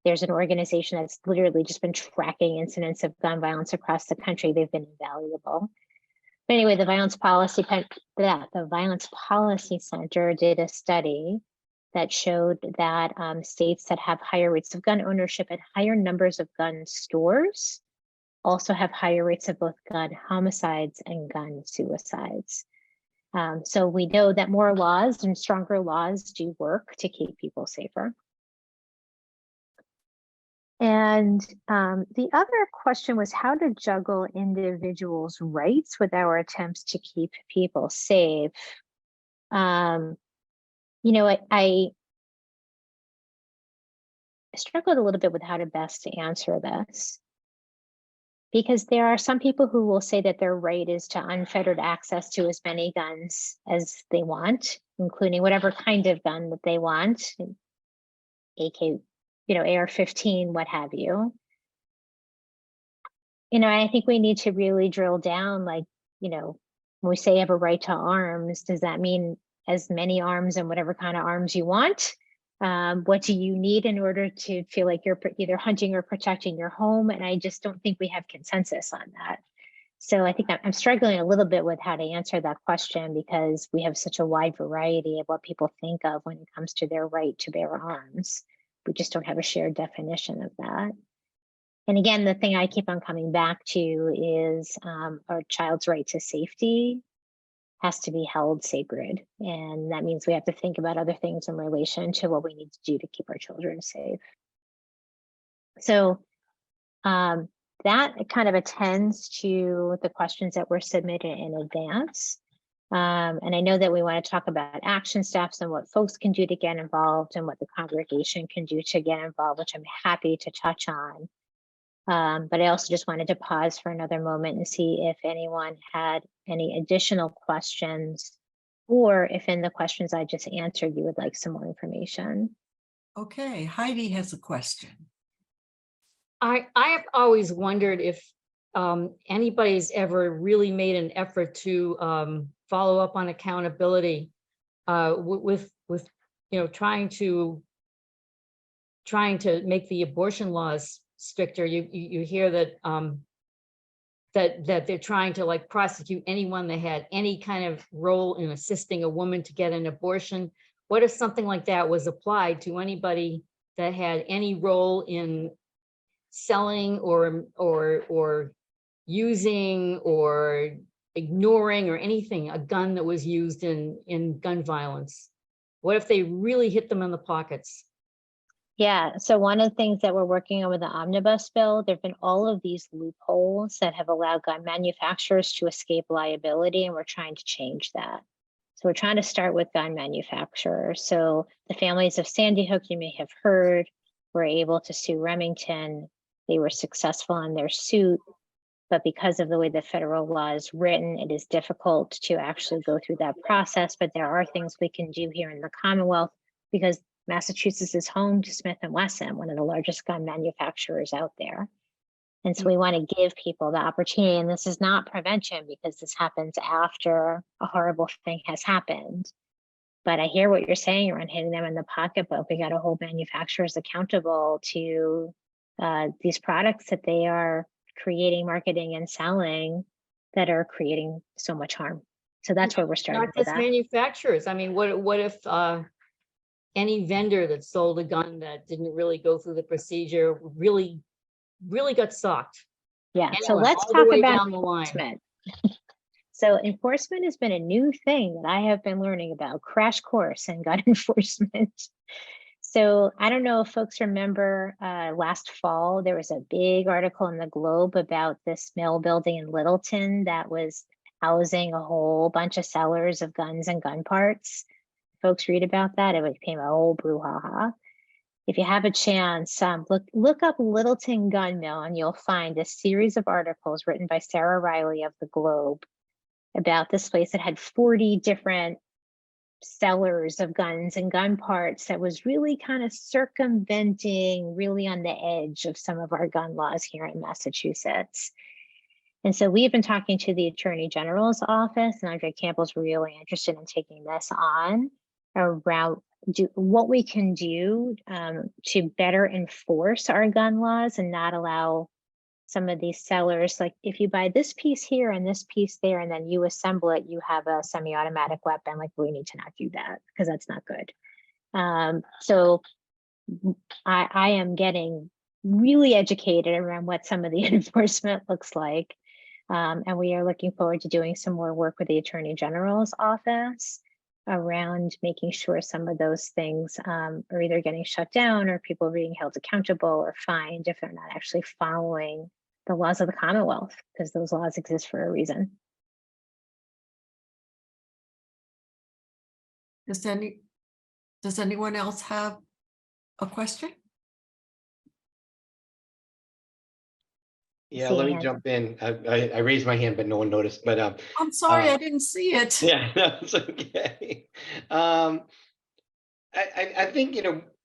there's an organization that's literally just been tracking incidents of gun violence across the country. They've been invaluable. But anyway, the Violence Policy Center did a study that showed that states that have higher rates of gun ownership and higher numbers of gun stores also have higher rates of both gun homicides and gun suicides. So we know that more laws and stronger laws do work to keep people safer. And the other question was how to juggle individuals' rights with our attempts to keep people safe. You know, I struggled a little bit with how to best answer this, because there are some people who will say that their right is to unfettered access to as many guns as they want, including whatever kind of gun that they want, AK, you know, AR-15, what have you. You know, I think we need to really drill down, like, you know, when we say you have a right to arms, does that mean as many arms and whatever kind of arms you want? What do you need in order to feel like you're either hunting or protecting your home? And I just don't think we have consensus on that. So I think I'm struggling a little bit with how to answer that question, because we have such a wide variety of what people think of when it comes to their right to bear arms. We just don't have a shared definition of that. And again, the thing I keep on coming back to is our child's right to safety has to be held sacred. And that means we have to think about other things in relation to what we need to do to keep our children safe. So that kind of attends to the questions that were submitted in advance. And I know that we want to talk about action steps and what folks can do to get involved and what the congregation can do to get involved, which I'm happy to touch on. But I also just wanted to pause for another moment and see if anyone had any additional questions, or if in the questions I just answered, you would like some more information. Okay, Heidi has a question. I have always wondered if anybody's ever really made an effort to follow up on accountability with you know, trying to make the abortion laws stricter. You hear that that they're trying to like prosecute anyone that had any kind of role in assisting a woman to get an abortion. What if something like that was applied to anybody that had any role in selling or using or ignoring or anything, a gun that was used in gun violence? What if they really hit them in the pockets? Yeah, so one of the things that we're working on with the omnibus bill, there've been all of these loopholes that have allowed gun manufacturers to escape liability, and we're trying to change that. So we're trying to start with gun manufacturers. So the families of Sandy Hook, you may have heard, were able to sue Remington. They were successful in their suit, but because of the way the federal law is written, it is difficult to actually go through that process. But there are things we can do here in the Commonwealth, because Massachusetts is home to Smith & Wesson, one of the largest gun manufacturers out there. And so we want to give people the opportunity, and this is not prevention because this happens after a horrible thing has happened. But I hear what you're saying around hitting them in the pocketbook. We got to hold manufacturers accountable to these products that they are creating, marketing, and selling that are creating so much harm. So that's where we're starting Not with just that. manufacturers. I mean, what if any vendor that sold a gun that didn't really go through the procedure really got socked? Yeah, so Anyway, let's all the talk way about down the line. enforcement. So enforcement has been a new thing that I have been learning about, crash course in gun enforcement. So I don't know if folks remember last fall, there was a big article in the Globe about this mill building in Littleton that was housing a whole bunch of sellers of guns and gun parts. Folks read about that, it became a whole brouhaha. If you have a chance, look up Littleton Gun Mill and you'll find a series of articles written by Sarah Riley of the Globe about this place that had 40 different sellers of guns and gun parts that was really kind of circumventing, really on the edge of some of our gun laws here in Massachusetts. And so we've been talking to the Attorney General's office, and Andre Campbell's really interested in taking this on around what we can do to better enforce our gun laws and not allow some of these sellers, like if you buy this piece here and this piece there, and then you assemble it, you have a semi-automatic weapon. Like, we need to not do that because that's not good. So I am getting really educated around what some of the enforcement looks like. And we are looking forward to doing some more work with the Attorney General's office around making sure some of those things are either getting shut down or people being held accountable or fined if they're not actually following the laws of the Commonwealth, because those laws exist for a reason. Does anyone else have a question? Yeah, See let me hand. jump in. I raised my hand, but no one noticed. But I'm sorry, I didn't see it. yeah, no, it's okay. I think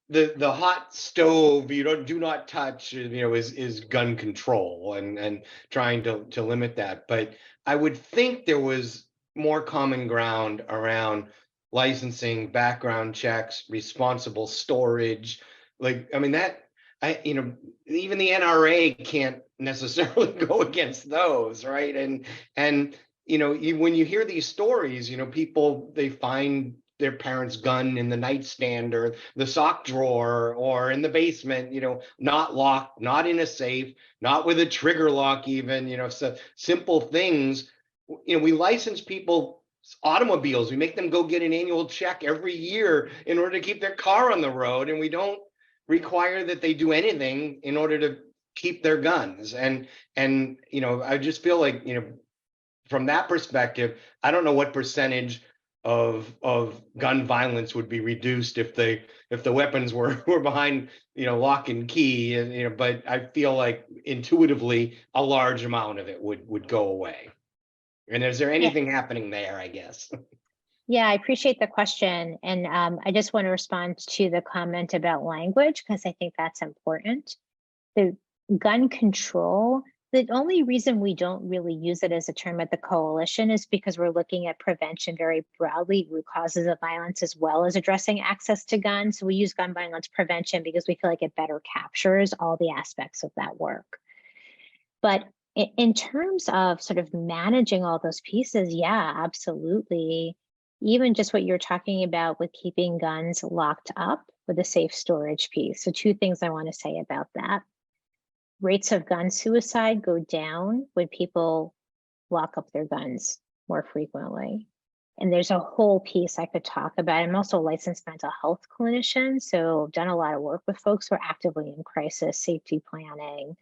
the hot stove do not touch is gun control and trying to limit that. But I would think there was more common ground around licensing, background checks, responsible storage. Like, I mean, even the NRA can't necessarily go against those, right? And when you hear these stories, people, they find their parents' gun in the nightstand or the sock drawer or in the basement, not locked, not in a safe, not with a trigger lock even, so simple things. We license people automobiles. We make them go get an annual check every year in order to keep their car on the road, and we don't require that they do anything in order to keep their guns. And I just feel like, from that perspective, I don't know what percentage of gun violence would be reduced if the weapons were behind lock and key, and but I feel like intuitively a large amount of it would go away. And is there anything happening there, I guess? Yeah, I appreciate the question. And I just want to respond to the comment about language, because I think that's important. The gun control, the only reason we don't really use it as a term at the coalition is because we're looking at prevention very broadly, root causes of violence, as well as addressing access to guns. So we use gun violence prevention because we feel like it better captures all the aspects of that work. But in terms of sort of managing all those pieces, yeah, absolutely. Even just what you're talking about with keeping guns locked up with a safe storage piece. So two things I want to say about that. Rates of gun suicide go down when people lock up their guns more frequently. And there's a whole piece I could talk about. I'm also a licensed mental health clinician, so I've done a lot of work with folks who are actively in crisis, safety planning.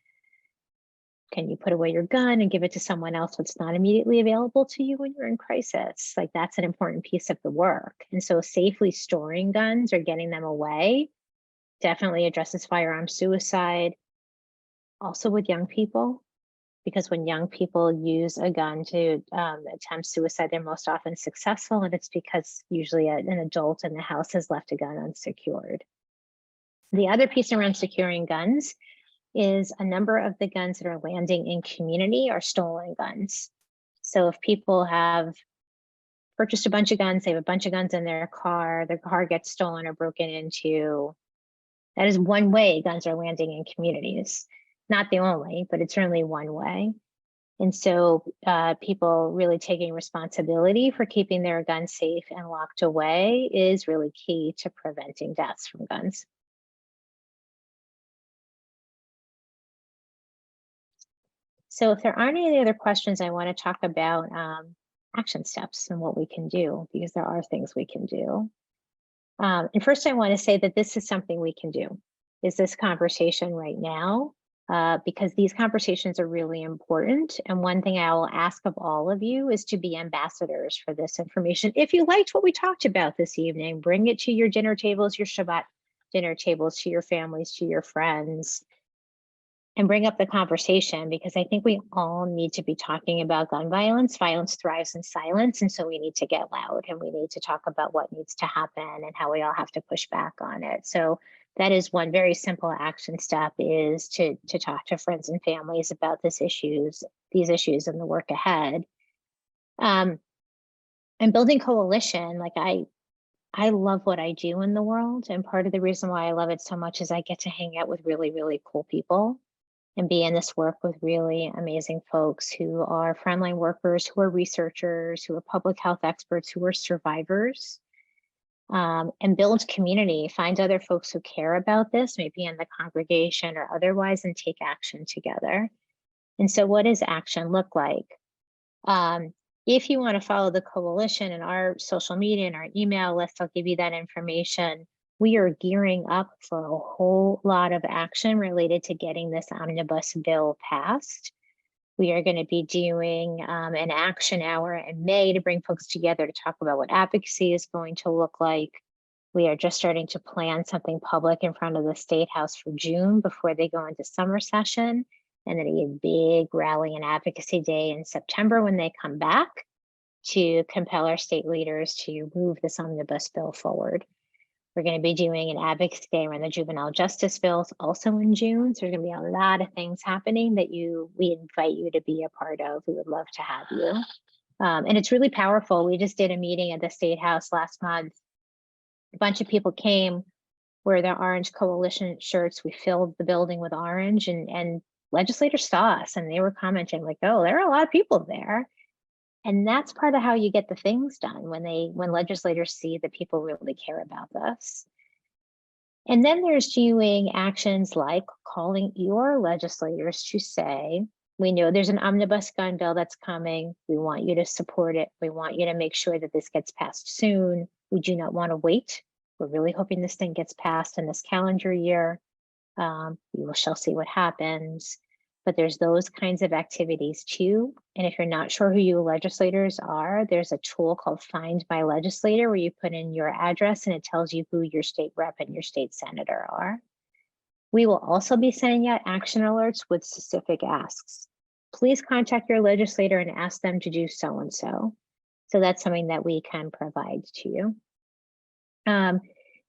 Can you put away your gun and give it to someone else that's not immediately available to you when you're in crisis? Like, that's an important piece of the work. And so safely storing guns or getting them away definitely addresses firearm suicide. Also with young people, because when young people use a gun to attempt suicide, they're most often successful, and it's because usually an adult in the house has left a gun unsecured. The other piece around securing guns is a number of the guns that are landing in community are stolen guns. So if people have purchased a bunch of guns, they have a bunch of guns in their car gets stolen or broken into, that is one way guns are landing in communities. Not the only, but it's certainly one way. And so people really taking responsibility for keeping their guns safe and locked away is really key to preventing deaths from guns. So if there aren't any other questions, I want to talk about action steps and what we can do, because there are things we can do. And first, I want to say that this is something we can do, is this conversation right now, because these conversations are really important. And one thing I will ask of all of you is to be ambassadors for this information. If you liked what we talked about this evening, bring it to your dinner tables, your Shabbat dinner tables, to your families, to your friends, and bring up the conversation, because I think we all need to be talking about gun violence. Violence thrives in silence, and so we need to get loud, and we need to talk about what needs to happen and how we all have to push back on it. So that is one very simple action step, is to talk to friends and families about these issues and the work ahead. And building coalition, like I love what I do in the world, and part of the reason why I love it so much is I get to hang out with really, really cool people and be in this work with really amazing folks who are frontline workers, who are researchers, who are public health experts, who are survivors, and build community, find other folks who care about this, maybe in the congregation or otherwise, and take action together. And so what does action look like? If you want to follow the coalition and our social media and our email list, I'll give you that information. We are gearing up for a whole lot of action related to getting this omnibus bill passed. We are going to be doing an action hour in May to bring folks together to talk about what advocacy is going to look like. We are just starting to plan something public in front of the State House for June before they go into summer session, and then a big rally and advocacy day in September when they come back to compel our state leaders to move this omnibus bill forward. We're going to be doing an advocacy day around the juvenile justice bills also in June. So there's going to be a lot of things happening that we invite you to be a part of. We would love to have you. And it's really powerful. We just did a meeting at the State House last month. A bunch of people came, wear their Orange Coalition shirts. We filled the building with orange, and legislators saw us and they were commenting like, oh, there are a lot of people there. And that's part of how you get the things done, when legislators see that people really care about this. And then there's doing actions like calling your legislators to say, we know there's an omnibus gun bill that's coming. We want you to support it. We want you to make sure that this gets passed soon. We do not want to wait. We're really hoping this thing gets passed in this calendar year. We shall see what happens. But there's those kinds of activities too. And if you're not sure who your legislators are, there's a tool called Find My Legislator, where you put in your address and it tells you who your state rep and your state senator are. We will also be sending out action alerts with specific asks. Please contact your legislator and ask them to do so and so. So that's something that we can provide to you.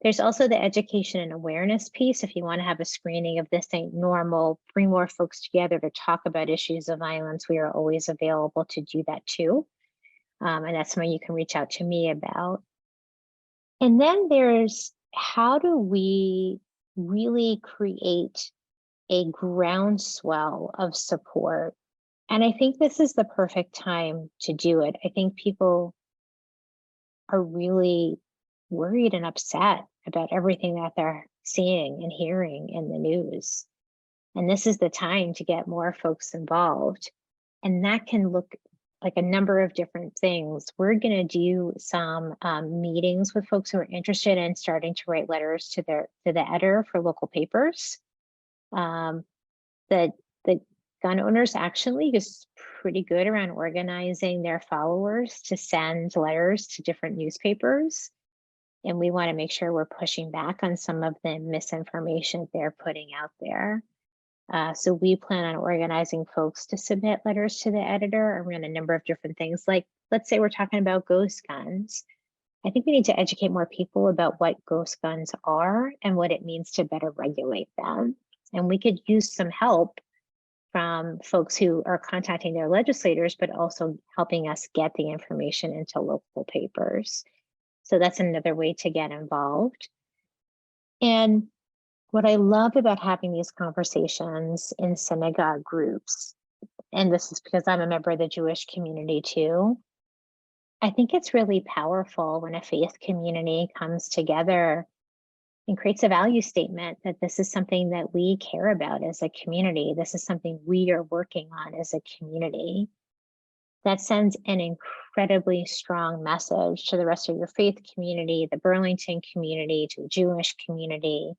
There's also the education and awareness piece. If you want to have a screening of This Ain't Normal, bring more folks together to talk about issues of violence, we are always available to do that too. And that's something you can reach out to me about. And then there's, how do we really create a groundswell of support? And I think this is the perfect time to do it. I think people are really worried and upset about everything that they're seeing and hearing in the news. And this is the time to get more folks involved. And that can look like a number of different things. We're going to do some meetings with folks who are interested in starting to write letters to the editor for local papers. The Gun Owners Action League is pretty good around organizing their followers to send letters to different newspapers. And we want to make sure we're pushing back on some of the misinformation they're putting out there. So we plan on organizing folks to submit letters to the editor around a number of different things. Like, let's say we're talking about ghost guns. I think we need to educate more people about what ghost guns are and what it means to better regulate them. And we could use some help from folks who are contacting their legislators, but also helping us get the information into local papers. So that's another way to get involved. And what I love about having these conversations in synagogue groups, and this is because I'm a member of the Jewish community too, I think it's really powerful when a faith community comes together and creates a value statement that this is something that we care about as a community. This is something we are working on as a community. That sends an incredibly strong message to the rest of your faith community, the Burlington community, to the Jewish community,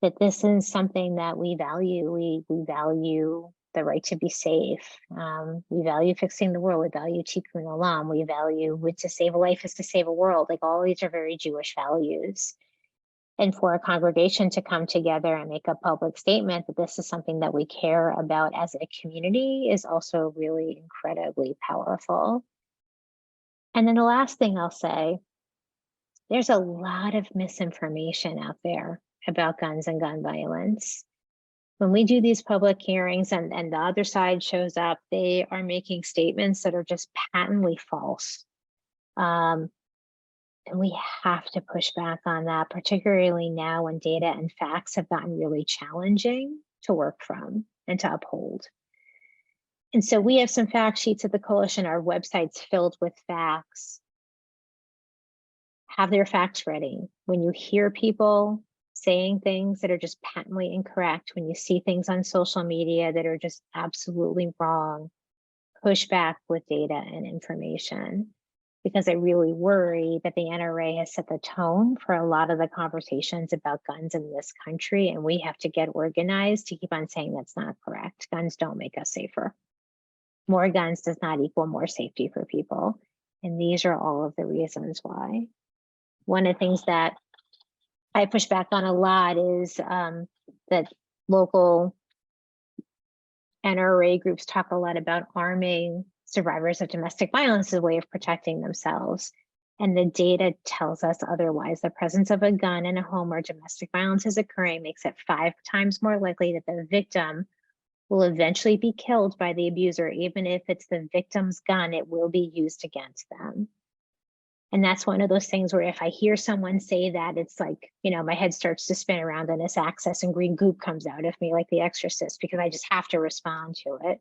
that this is something that we value. We value the right to be safe. We value fixing the world. We value tikkun olam. We value to save a life is to save a world. Like, all these are very Jewish values. And for a congregation to come together and make a public statement that this is something that we care about as a community is also really incredibly powerful. And then the last thing I'll say, there's a lot of misinformation out there about guns and gun violence. When we do these public hearings and the other side shows up, they are making statements that are just patently false. And we have to push back on that, particularly now when data and facts have gotten really challenging to work from and to uphold. And so we have some fact sheets at the coalition. Our website's filled with facts. Have their facts ready. When you hear people saying things that are just patently incorrect, when you see things on social media that are just absolutely wrong, push back with data and information. Because I really worry that the NRA has set the tone for a lot of the conversations about guns in this country, and we have to get organized to keep on saying that's not correct. Guns don't make us safer. More guns does not equal more safety for people. And these are all of the reasons why. One of the things that I push back on a lot is that local NRA groups talk a lot about arming survivors of domestic violence as a way of protecting themselves. And the data tells us otherwise. The presence of a gun in a home where domestic violence is occurring makes it 5 times more likely that the victim will eventually be killed by the abuser. Even if it's the victim's gun, it will be used against them. And that's one of those things where if I hear someone say that, it's like, my head starts to spin around on this axis and green goop comes out of me like The Exorcist, because I just have to respond to it.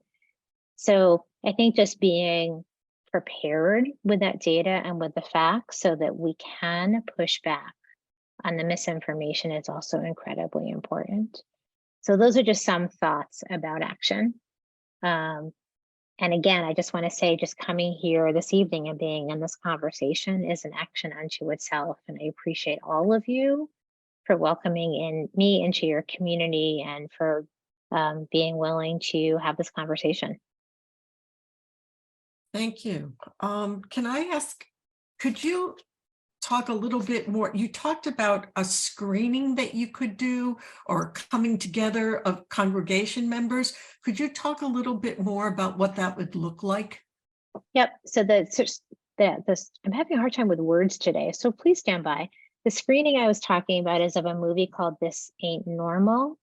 So I think just being prepared with that data and with the facts so that we can push back on the misinformation is also incredibly important. So those are just some thoughts about action. And again, I just want to say, just coming here this evening and being in this conversation is an action unto itself. And I appreciate all of you for welcoming me into your community and for being willing to have this conversation. Thank you. Can I ask, could you talk a little bit more? You talked about a screening that you could do or coming together of congregation members. Could you talk a little bit more about what that would look like? Yep. So I'm having a hard time with words today, so please stand by. The screening I was talking about is of a movie called This Ain't Normal.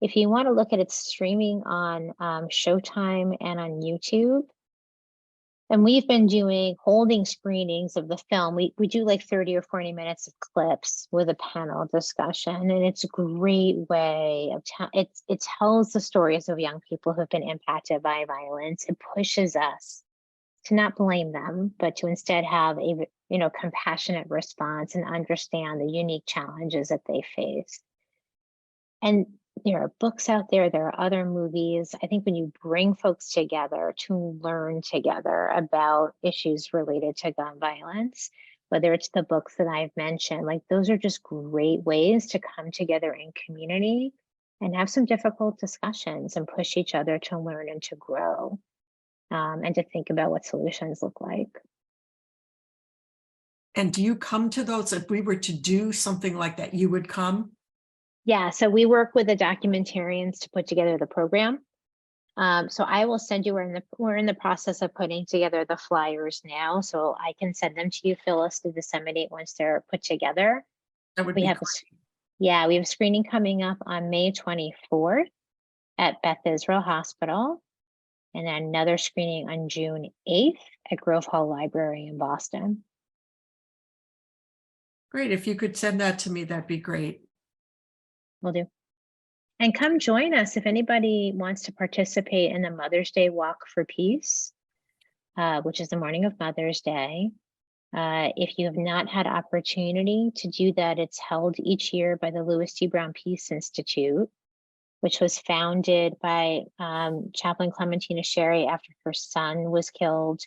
If you want to look at it, streaming on Showtime and on YouTube. And we've been holding screenings of the film. We do like 30 or 40 minutes of clips with a panel discussion. And it's a great way of, it tells the stories of young people who've been impacted by violence. It pushes us to not blame them, but to instead have a compassionate response and understand the unique challenges that they face. And There are books out there, there are other movies. I think when you bring folks together to learn together about issues related to gun violence, whether it's the books that I've mentioned, like those are just great ways to come together in community and have some difficult discussions and push each other to learn and to grow, and to think about what solutions look like. And do you come to those? If we were to do something like that, you would come? Yeah, so we work with the documentarians to put together the program. So I will send you, we're in the process of putting together the flyers now, so I can send them to you, Phyllis, to disseminate once they're put together. That would We be have, great. yeah, we have a screening coming up on May 24th at Beth Israel Hospital, and then another screening on June 8th at Grove Hall Library in Boston. Great. If you could send that to me, that'd be great. Will do. And come join us if anybody wants to participate in the Mother's Day Walk for Peace, which is the morning of Mother's Day. If you have not had opportunity to do that, it's held each year by the Louis D. Brown Peace Institute, which was founded by Chaplain Clementina Sherry after her son was killed,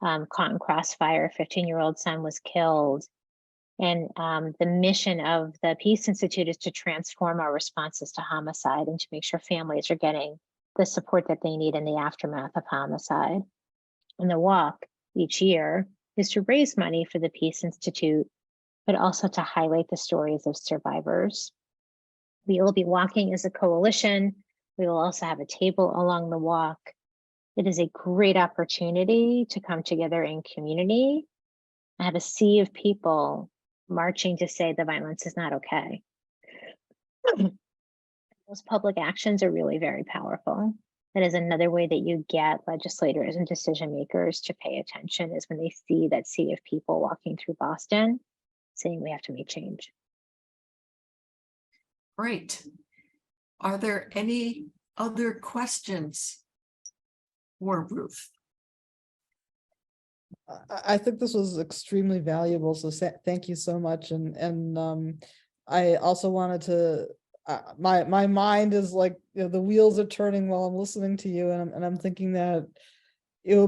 caught in crossfire, 15-year-old son was killed. And the mission of the Peace Institute is to transform our responses to homicide and to make sure families are getting the support that they need in the aftermath of homicide. And the walk each year is to raise money for the Peace Institute, but also to highlight the stories of survivors. We will be walking as a coalition. We will also have a table along the walk. It is a great opportunity to come together in community. I have a sea of people marching to say the violence is not okay. Those public actions are really very powerful. That is another way that you get legislators and decision makers to pay attention, is when they see that sea of people walking through Boston saying we have to make change. Great. Are there any other questions for Ruth? I think this was extremely valuable, so thank you so much. And I also wanted to, my mind is like, you know, the wheels are turning while I'm listening to you, and I'm thinking that it will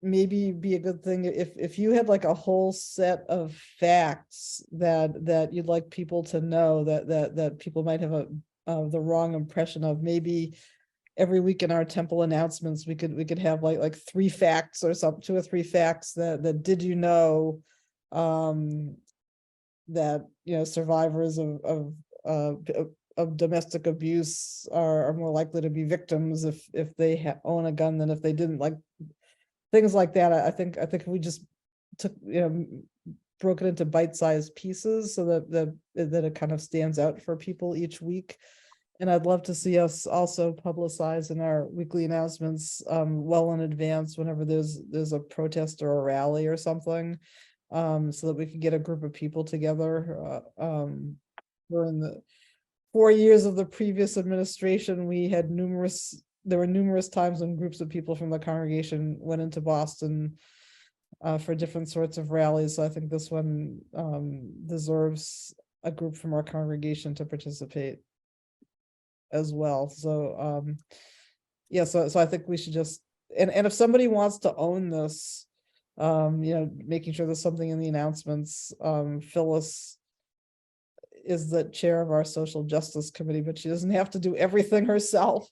maybe be a good thing if you had like a whole set of facts that you'd like people to know, that people might have the wrong impression of. Maybe every week in our temple announcements, we could have like 3 facts or something, 2 or 3 facts that did you know, that, you know, survivors of domestic abuse are more likely to be victims if they own a gun than if they didn't, like things like that. I think if we just took, you know, broke it into bite-sized pieces so that it kind of stands out for people each week. And I'd love to see us also publicize in our weekly announcements well in advance whenever there's a protest or a rally or something, so that we can get a group of people together. During the 4 years of the previous administration, there were numerous times when groups of people from the congregation went into Boston for different sorts of rallies. So I think this one deserves a group from our congregation to participate as well. So yeah, so I think we should just, and if somebody wants to own this, you know, making sure there's something in the announcements. Phyllis is the chair of our social justice committee, but she doesn't have to do everything herself.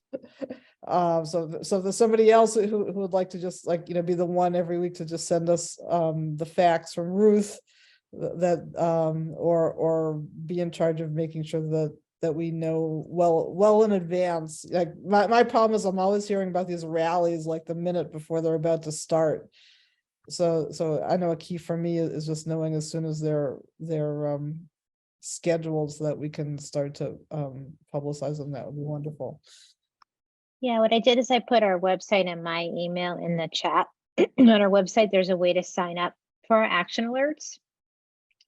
So if there's somebody else who would like to just, like, you know, be the one every week to just send us the facts from Ruth, that or be in charge of making sure that we know well in advance. Like my problem is I'm always hearing about these rallies like the minute before they're about to start. So I know a key for me is just knowing as soon as they're scheduled, so that we can start to publicize them. That would be wonderful. Yeah, what I did is I put our website and my email in the chat. On our website, there's a way to sign up for our action alerts.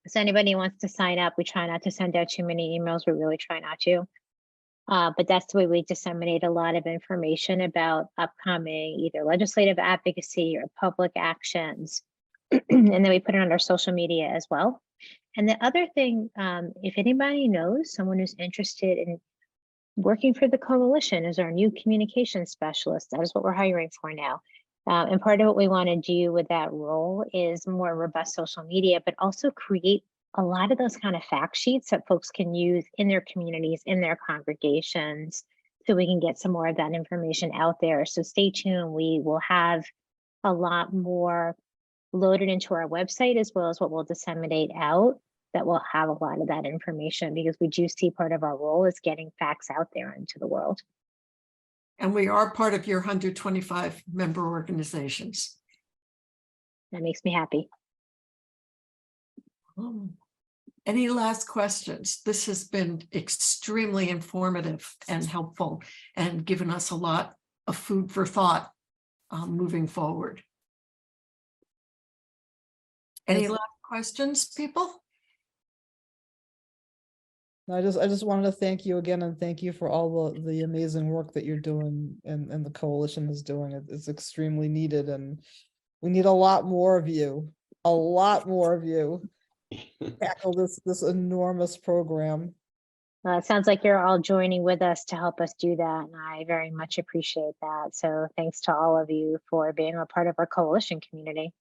So anybody who wants to sign up, we try not to send out too many emails. We really try not to. But that's the way we disseminate a lot of information about upcoming either legislative advocacy or public actions. And then we put it on our social media as well. And the other thing, if anybody knows someone who's interested in working for the coalition as our new communication specialist. That is what we're hiring for now. And part of what we want to do with that role is more robust social media, but also create a lot of those kind of fact sheets that folks can use in their communities, in their congregations, so we can get some more of that information out there. So stay tuned. We will have a lot more loaded into our website, as well as what we'll disseminate out, that will have a lot of that information, because we do see part of our role is getting facts out there into the world. And we are part of your 125 member organizations. That makes me happy. Any last questions? This has been extremely informative and helpful and given us a lot of food for thought moving forward. Any Yes. last questions, people? I just wanted to thank you again, and thank you for all the amazing work that you're doing and the coalition is doing. It's extremely needed, and we need a lot more of you, a lot more of you tackle this enormous program. It sounds like you're all joining with us to help us do that, and I very much appreciate that. So thanks to all of you for being a part of our coalition community.